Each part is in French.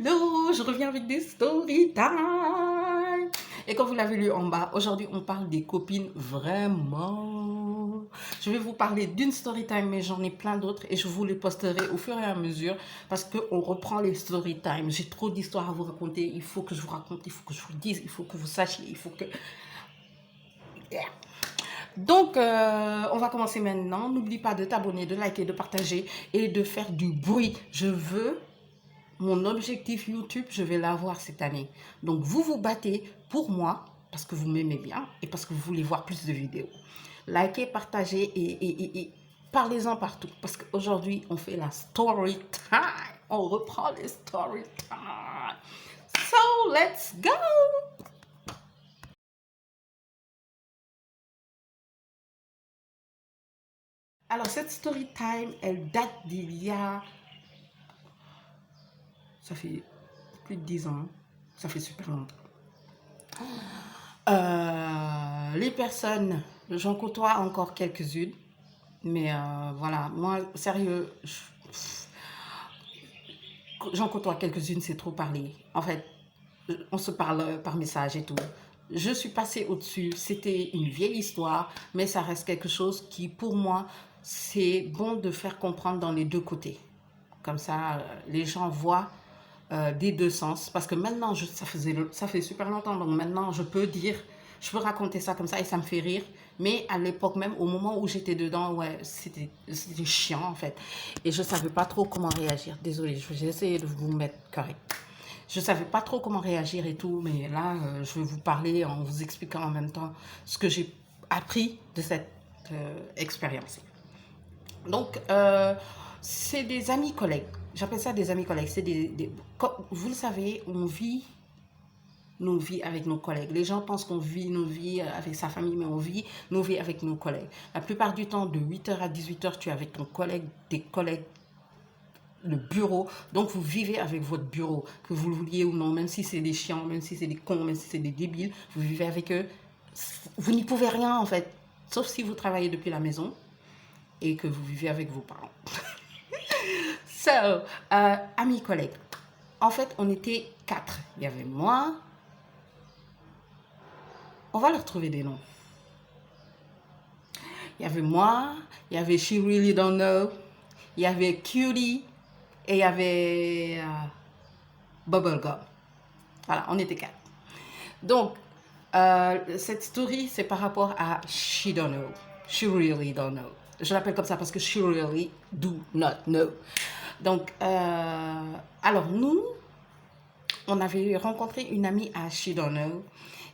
Hello, je reviens avec des story time. Et comme vous l'avez lu en bas, aujourd'hui on parle des copines vraiment. Je vais vous parler d'une story time, mais j'en ai plein d'autres et je vous les posterai au fur et à mesure parce qu'on reprend les story time. J'ai trop d'histoires à vous raconter. Il faut que je vous raconte, il faut que je vous dise, il faut que vous sachiez, il faut que... Yeah. Donc, on va commencer maintenant. N'oublie pas de t'abonner, de liker, de partager et de faire du bruit. Je veux... Mon objectif YouTube, je vais l'avoir cette année. Donc, vous vous battez pour moi parce que vous m'aimez bien et parce que vous voulez voir plus de vidéos. Likez, partagez et parlez-en partout. Parce qu'aujourd'hui, on fait la story time. On reprend les story time. So, let's go! Alors, cette story time, elle date d'il y a... Ça fait plus de 10 ans. Ça fait super longtemps. Les personnes, j'en côtoie encore quelques-unes. Mais voilà, moi, sérieux, j'en côtoie quelques-unes, c'est trop parler. En fait, on se parle par message et tout. Je suis passée au-dessus. C'était une vieille histoire, mais ça reste quelque chose qui, pour moi, c'est bon de faire comprendre dans les deux côtés. Comme ça, les gens voient des deux sens. Parce que maintenant, ça fait super longtemps, donc maintenant, je peux raconter ça comme ça et ça me fait rire. Mais à l'époque même, au moment où j'étais dedans, ouais, c'était chiant en fait. Et je ne savais pas trop comment réagir. Désolée, j'ai essayé de vous mettre correct. Je ne savais pas trop comment réagir et tout, mais là, je vais vous parler en vous expliquant en même temps ce que j'ai appris de cette expérience. Donc, c'est des amis collègues. J'appelle ça des amis collègues. Vous le savez, on vit nos vies avec nos collègues. Les gens pensent qu'on vit nos vies avec sa famille, mais on vit nos vies avec nos collègues. La plupart du temps, de 8h à 18h, tu es avec ton collègue, tes collègues, le bureau. Donc, vous vivez avec votre bureau, que vous le vouliez ou non, même si c'est des chiants, même si c'est des cons, même si c'est des débiles, vous vivez avec eux. Vous n'y pouvez rien, en fait, sauf si vous travaillez depuis la maison et que vous vivez avec vos parents. So, amis collègues, en fait, on était 4. Il y avait moi. On va leur trouver des noms. Il y avait moi, il y avait She Really Don't Know, il y avait Cutie et il y avait Bubblegum. Voilà, on était 4. Donc, cette story, c'est par rapport à She Don't Know. She Really Don't Know. Je l'appelle comme ça parce que She Really Do Not Know. Donc, alors nous, on avait rencontré une amie à She Don't Know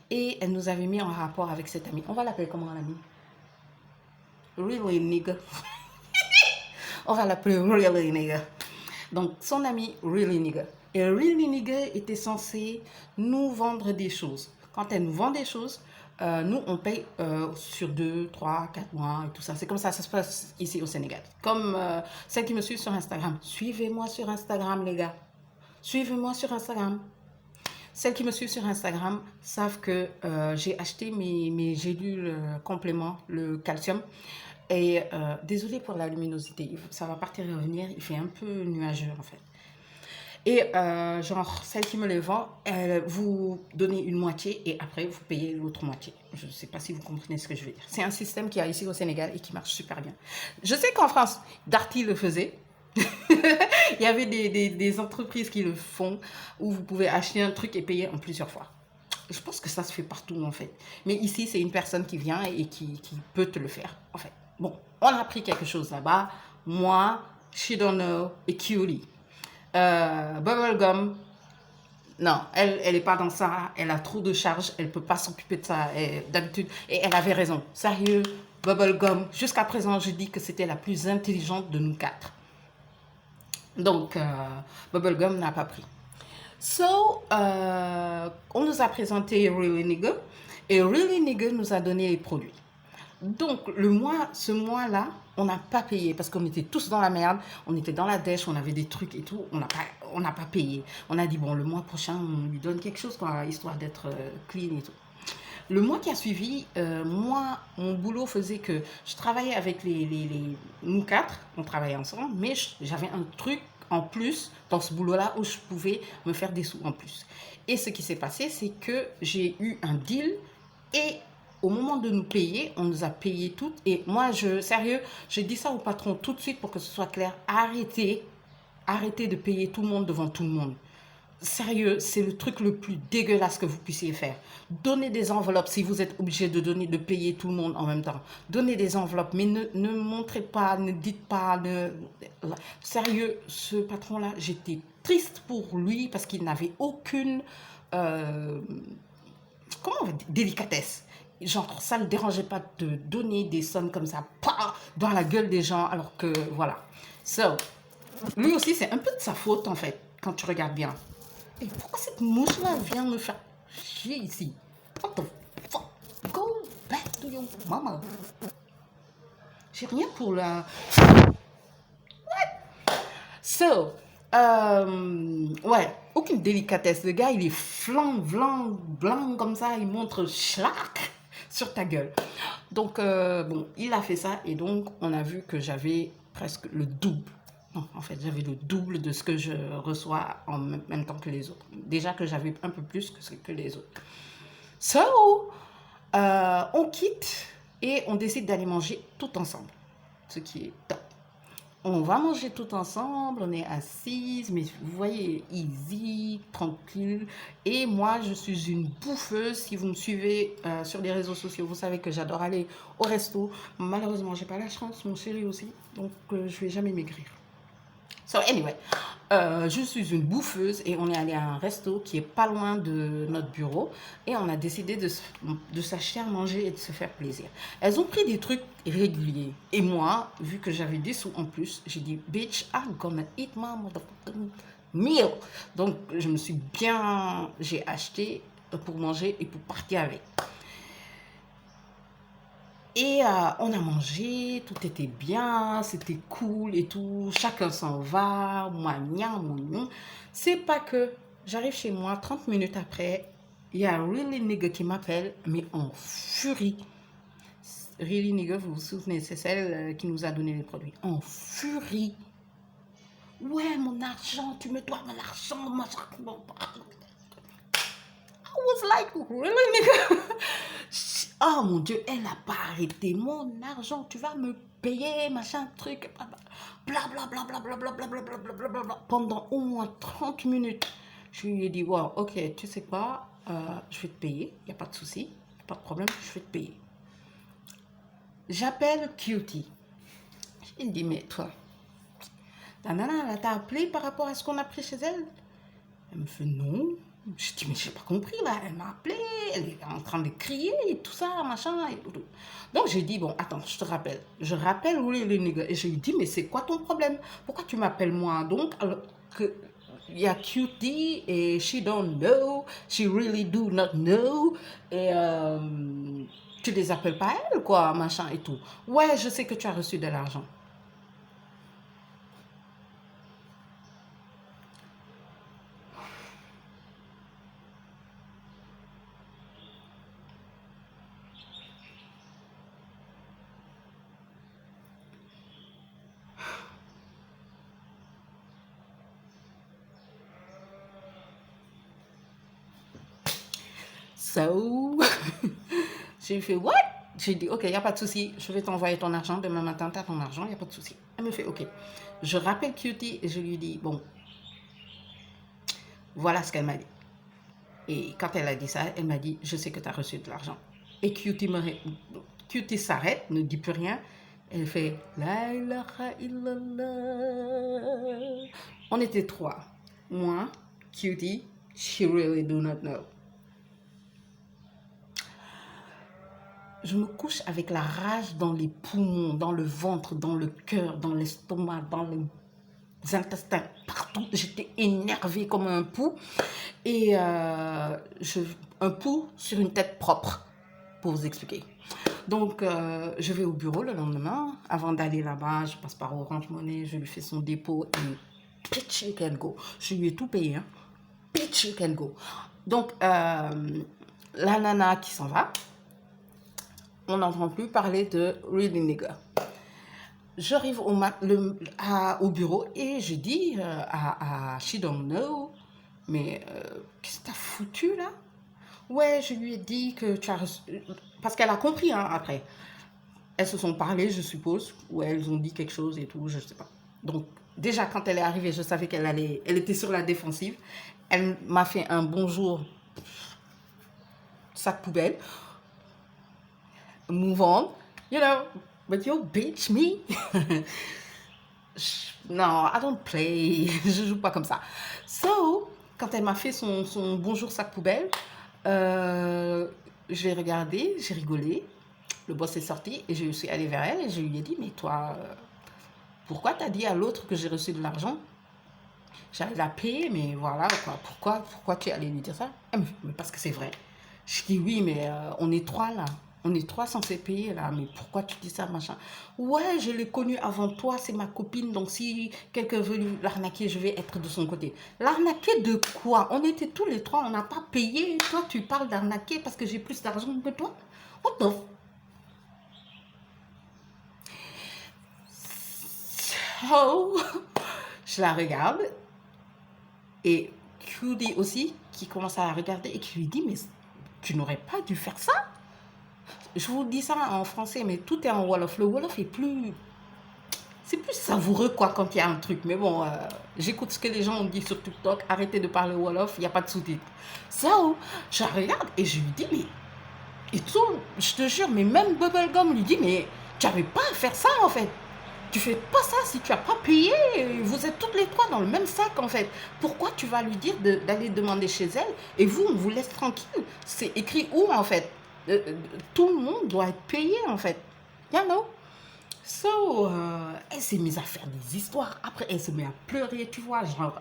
et elle nous avait mis en rapport avec cette amie. On va l'appeler comment l'amie? Really nigga. On va l'appeler Really nigga. Donc, son ami Really nigga. Et Really nigga était censé nous vendre des choses. Quand elle nous vend des choses, nous, on paye sur 2, 3, 4 mois et tout ça. C'est comme ça se passe ici au Sénégal. Comme celle qui me suit sur Instagram. Suivez-moi sur Instagram, les gars. Suivez-moi sur Instagram. Celles qui me suivent sur Instagram savent que j'ai acheté mes gélules compléments, le calcium. Et désolé pour la luminosité, ça va partir et revenir, il fait un peu nuageux en fait. Et genre, celle qui me les vend, vous donnez une moitié et après vous payez l'autre moitié. Je ne sais pas si vous comprenez ce que je veux dire. C'est un système qui a ici au Sénégal et qui marche super bien. Je sais qu'en France, Darty le faisait. Il y avait des entreprises qui le font où vous pouvez acheter un truc et payer en plusieurs fois. Je pense que ça se fait partout en fait. Mais ici, c'est une personne qui vient et qui peut te le faire en fait. Bon, on a appris quelque chose là-bas. Moi, She Don't Know et Cutie. Bubblegum, non, elle n'est pas dans ça. Elle a trop de charges. Elle ne peut pas s'occuper de ça d'habitude. Et elle avait raison. Sérieux, Bubblegum, jusqu'à présent, je dis que c'était la plus intelligente de nous 4. Donc, Bubblegum n'a pas pris. So, on nous a présenté Really Nigga et Really Nigga nous a donné les produits. Donc, ce mois-là, on n'a pas payé parce qu'on était tous dans la merde, on était dans la dèche, on avait des trucs et tout, on n'a pas payé. On a dit, bon, le mois prochain, on lui donne quelque chose, quoi, histoire d'être clean et tout. Le mois qui a suivi, moi, mon boulot faisait que je travaillais avec nous 4, on travaillait ensemble, mais j'avais un truc en plus dans ce boulot-là où je pouvais me faire des sous en plus. Et ce qui s'est passé, c'est que j'ai eu un deal et au moment de nous payer, on nous a payé toutes. Et moi, sérieux, j'ai dit ça au patron tout de suite pour que ce soit clair. Arrêtez de payer tout le monde devant tout le monde. Sérieux, c'est le truc le plus dégueulasse que vous puissiez faire. Donnez des enveloppes si vous êtes obligé de payer tout le monde en même temps. Donnez des enveloppes, mais ne montrez pas, ne dites pas. Sérieux, ce patron-là, j'étais triste pour lui parce qu'il n'avait aucune comment on va dire, délicatesse. Genre, ça ne le dérangeait pas de donner des sommes comme ça, dans la gueule des gens, alors que, voilà. So, lui aussi, c'est un peu de sa faute, en fait, quand tu regardes bien. Et pourquoi cette mouche-là vient me faire chier ici? What the fuck? Go back to your mama. J'ai rien pour la... So, ouais, aucune délicatesse. Le gars, il est blanc comme ça, il montre schlack sur ta gueule. Donc, bon, il a fait ça et donc, on a vu que j'avais presque le double. Non, en fait, j'avais le double de ce que je reçois en même temps que les autres. Déjà que j'avais un peu plus que les autres. So, on quitte et on décide d'aller manger tout ensemble. Ce qui est top. On va manger tout ensemble, on est assises, mais vous voyez, easy, tranquille. Et moi, je suis une bouffeuse. Si vous me suivez sur les réseaux sociaux, vous savez que j'adore aller au resto. Malheureusement, j'ai pas la chance, mon chéri aussi, donc je vais jamais maigrir. So anyway, je suis une bouffeuse et on est allé à un resto qui est pas loin de notre bureau et on a décidé de s'acheter à manger et de se faire plaisir. Elles ont pris des trucs réguliers et moi, vu que j'avais des sous en plus, j'ai dit bitch, I'm gonna eat my motherfucking meal. Donc j'ai acheté pour manger et pour partir avec. Et on a mangé, tout était bien, c'était cool et tout. Chacun s'en va, moi, gna. C'est pas que j'arrive chez moi, 30 minutes après, il y a Really Nigga qui m'appelle, mais en furie. Really Nigga, vous vous souvenez, c'est celle qui nous a donné les produits. En furie. Ouais, mon argent, tu me dois mon argent. I was like, really nigga? Oh mon Dieu, elle n'a pas arrêté. Mon argent, tu vas me payer, machin, truc, blablabla. Pendant au moins 30 minutes, je lui ai dit, wow, ok, tu sais quoi, je vais te payer, il n'y a pas de souci, pas de problème, je vais te payer. J'appelle Cutie. Je lui ai dit, mais toi, ta nana, elle t'a appelé par rapport à ce qu'on a pris chez elle? Elle me fait non. Je dis, mais j'ai pas compris là. Elle m'a appelé, elle est en train de crier et tout ça, machin. Et tout. Donc j'ai dit, bon, attends, je te rappelle. Je rappelle Really Nigga et je lui dis, mais c'est quoi ton problème? Pourquoi tu m'appelles moi? Donc, alors que il y a Cutie et she don't know, she really do not know. Et tu les appelles pas elle, quoi, machin et tout. Ouais, je sais que tu as reçu de l'argent. So, j'ai fait, what? J'ai dit, ok, il n'y a pas de souci, je vais t'envoyer ton argent, demain matin, tu as ton argent, il n'y a pas de souci. Elle me fait, ok. Je rappelle Cutie et je lui dis, bon, voilà ce qu'elle m'a dit. Et quand elle a dit ça, elle m'a dit, je sais que tu as reçu de l'argent. Et Cutie s'arrête, ne dit plus rien. Elle fait, la ilaha illallah. On était trois. Moi, Cutie, she really do not know. Je me couche avec la rage dans les poumons, dans le ventre, dans le cœur, dans l'estomac, dans les intestins, partout. J'étais énervée comme un pou. Et un pou sur une tête propre, pour vous expliquer. Donc, je vais au bureau le lendemain. Avant d'aller là-bas, je passe par Orange Money, je lui fais son dépôt et pitch you can go. Je lui ai tout payé. Hein. Pitch you can go. Donc, la nana qui s'en va, on n'entend plus parler de Really Nigga. J'arrive au bureau et je dis à She Don't Know, mais qu'est-ce que t'as foutu là? Ouais, je lui ai dit que tu as reçu... Parce qu'elle a compris hein, après. Elles se sont parlé, je suppose, ou elles ont dit quelque chose et tout, je sais pas. Donc, déjà, quand elle est arrivée, je savais elle était sur la défensive. Elle m'a fait un bonjour, sac poubelle, move on, you know, but you bitch me. Non, I don't play, je joue pas comme ça. So, quand elle m'a fait son bonjour sac poubelle, je l'ai regardé, j'ai rigolé. Le boss est sorti et je suis allée vers elle et je lui ai dit, mais toi, pourquoi t'as dit à l'autre que j'ai reçu de l'argent? J'allais la payer, mais voilà, quoi. Pourquoi tu es allé lui dire ça? Elle me dit, mais parce que c'est vrai. Je dis, oui, mais on est trois là. On est trois censés payer là, mais pourquoi tu dis ça, machin? Ouais, je l'ai connue avant toi, c'est ma copine, donc si quelqu'un veut l'arnaquer, je vais être de son côté. L'arnaquer de quoi? On était tous les trois, on n'a pas payé. Toi, tu parles d'arnaquer parce que j'ai plus d'argent que toi? What the So, je la regarde et Cutie aussi qui commence à la regarder et qui lui dit mais tu n'aurais pas dû faire ça. Je vous dis ça en français mais tout est en Wolof. Le Wolof est plus... C'est plus savoureux quoi quand il y a un truc. Mais bon, j'écoute ce que les gens ont dit sur TikTok. Arrêtez de parler Wolof, il n'y a pas de sous-titres. Ça, je la regarde et je lui dis mais... Et tout, je te jure, mais même Bubblegum lui dit mais tu n'avais pas à faire ça en fait. Tu fais pas ça si tu n'as pas payé. Vous êtes toutes les trois dans le même sac en fait. Pourquoi tu vas lui dire d'aller demander chez elle et vous, on vous laisse tranquille? C'est écrit où en fait? Tout le monde doit être payé en fait. You know? So, elle s'est mise à faire des histoires. Après, elle se met à pleurer, tu vois, genre,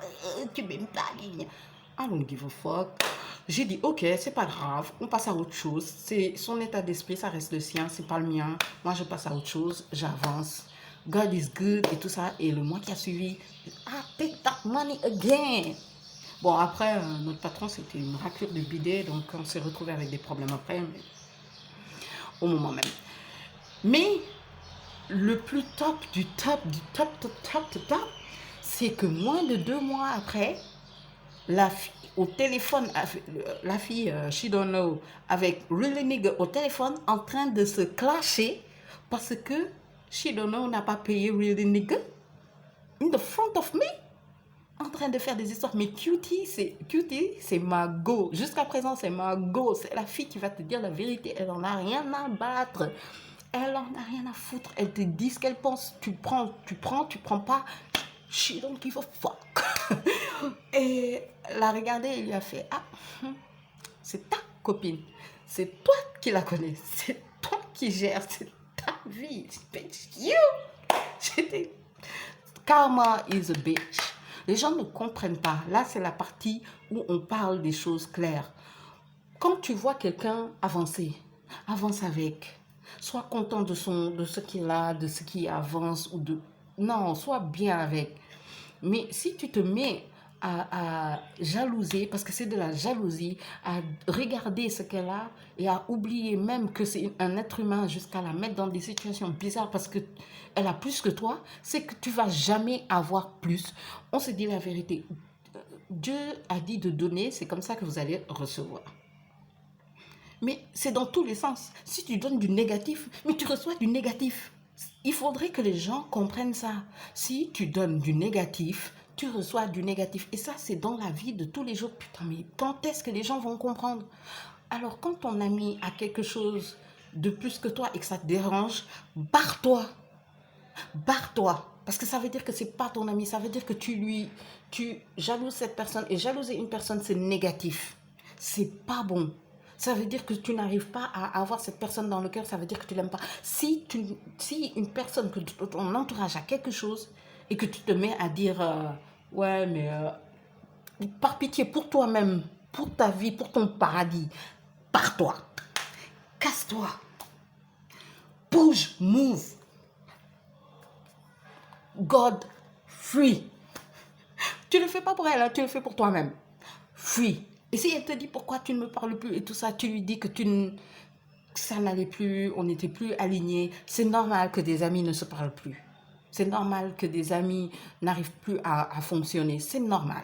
tu m'aimes pas, I don't give a fuck. J'ai dit, ok, c'est pas grave, on passe à autre chose. C'est son état d'esprit, ça reste le sien, c'est pas le mien. Moi, je passe à autre chose, j'avance. God is good et tout ça. Et le mois qui a suivi, I take that money again. Bon, après, notre patron, c'était une raclure de bidet, donc on s'est retrouvé avec des problèmes après, mais au moment même. Mais le plus top du top, c'est que moins de 2 mois après, la fille au téléphone, la fille She Don't Know, avec Really Nigga au téléphone, en train de se clasher parce que She Don't Know n'a pas payé Really Nigga in the front of me, en train de faire des histoires. Mais Cutie, c'est ma go. Jusqu'à présent, c'est ma go. C'est la fille qui va te dire la vérité. Elle en a rien à battre. Elle en a rien à foutre. Elle te dit ce qu'elle pense. Tu prends pas. She don't give a fuck. Et la regardé et lui a fait, ah, c'est ta copine. C'est toi qui la connais. C'est toi qui gères. C'est ta vie. Bitch, you. J'étais... Karma is a bitch. Les gens ne comprennent pas. Là, c'est la partie où on parle des choses claires. Quand tu vois quelqu'un avancer, avance avec. Sois content de ce qu'il a, de ce qui avance ou de... Non, sois bien avec. Mais si tu te mets à jalouser, parce que c'est de la jalousie, à regarder ce qu'elle a et à oublier même que c'est un être humain jusqu'à la mettre dans des situations bizarres parce que elle a plus que toi, c'est que tu vas jamais avoir plus. On se dit la vérité. Dieu a dit de donner, c'est comme ça que vous allez recevoir. Mais c'est dans tous les sens. Si tu donnes du négatif, mais tu reçois du négatif. Il faudrait que les gens comprennent ça. Si tu donnes du négatif, tu reçois du négatif. Et ça, c'est dans la vie de tous les jours. Putain, mais quand est-ce que les gens vont comprendre? Alors, quand ton ami a quelque chose de plus que toi et que ça te dérange, barre-toi. Barre-toi. Parce que ça veut dire que c'est pas ton ami. Ça veut dire que tu jalouses cette personne. Et jalouser une personne, c'est négatif. C'est pas bon. Ça veut dire que tu n'arrives pas à avoir cette personne dans le cœur, ça veut dire que tu l'aimes pas. Si une personne, que ton entourage a quelque chose et que tu te mets à dire ouais, mais par pitié pour toi-même, pour ta vie, pour ton paradis, pars-toi, casse-toi, bouge, move, God, free. Tu ne le fais pas pour elle, hein, tu le fais pour toi-même. Free. Et si elle te dit pourquoi tu ne me parles plus et tout ça, tu lui dis que ça n'allait plus, on n'était plus alignés. C'est normal que des amis ne se parlent plus. C'est normal que des amis n'arrivent plus à fonctionner. C'est normal.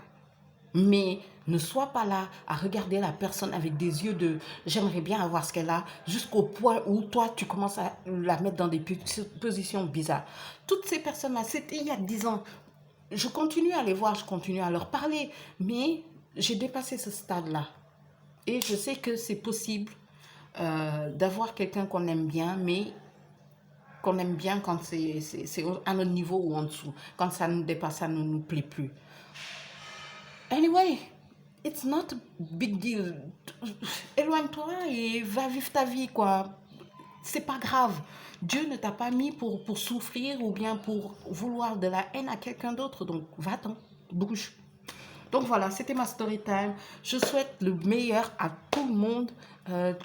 Mais ne sois pas là à regarder la personne avec des yeux de j'aimerais bien avoir ce qu'elle a, jusqu'au point où toi tu commences à la mettre dans des positions bizarres. Toutes ces personnes-là, c'était il y a 10 ans. Je continue à les voir, je continue à leur parler, mais j'ai dépassé ce stade-là. Et je sais que c'est possible d'avoir quelqu'un qu'on aime bien, mais qu'on aime bien quand c'est à notre niveau ou en dessous. Quand ça nous dépasse, ça ne nous plaît plus. Anyway, it's not a big deal. Éloigne-toi et va vivre ta vie, quoi. C'est pas grave. Dieu ne t'a pas mis pour souffrir ou bien pour vouloir de la haine à quelqu'un d'autre. Donc, va-t'en, bouge. Donc voilà, c'était ma story time. Je souhaite le meilleur à tout le monde.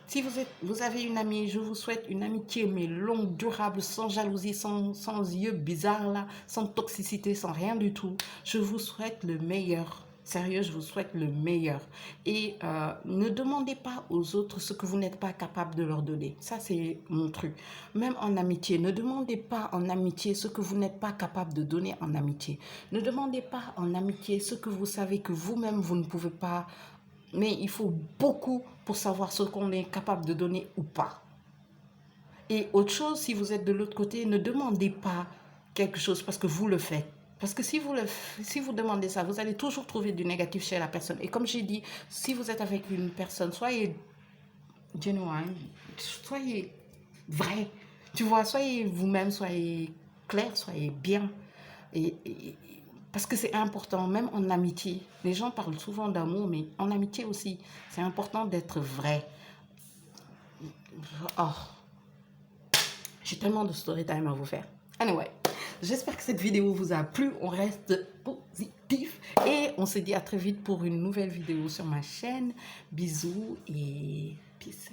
Si vous avez une amie, je vous souhaite une amitié, mais longue, durable, sans jalousie, sans yeux bizarres, là, sans toxicité, sans rien du tout. Je vous souhaite le meilleur. Sérieux, je vous souhaite le meilleur. Et ne demandez pas aux autres ce que vous n'êtes pas capable de leur donner. Ça, c'est mon truc. Même en amitié, ne demandez pas en amitié ce que vous n'êtes pas capable de donner en amitié. Ne demandez pas en amitié ce que vous savez que vous-même, vous ne pouvez pas. Mais il faut beaucoup pour savoir ce qu'on est capable de donner ou pas. Et autre chose, si vous êtes de l'autre côté, ne demandez pas quelque chose parce que vous le faites. Parce que si vous demandez ça, vous allez toujours trouver du négatif chez la personne. Et comme j'ai dit, si vous êtes avec une personne, soyez genuine, soyez vrai. Tu vois, soyez vous-même, soyez clair, soyez bien. Parce que c'est important, même en amitié. Les gens parlent souvent d'amour, mais en amitié aussi, c'est important d'être vrai. Oh, j'ai tellement de story time à vous faire. Anyway, j'espère que cette vidéo vous a plu. On reste positif. Et on se dit à très vite pour une nouvelle vidéo sur ma chaîne. Bisous et peace.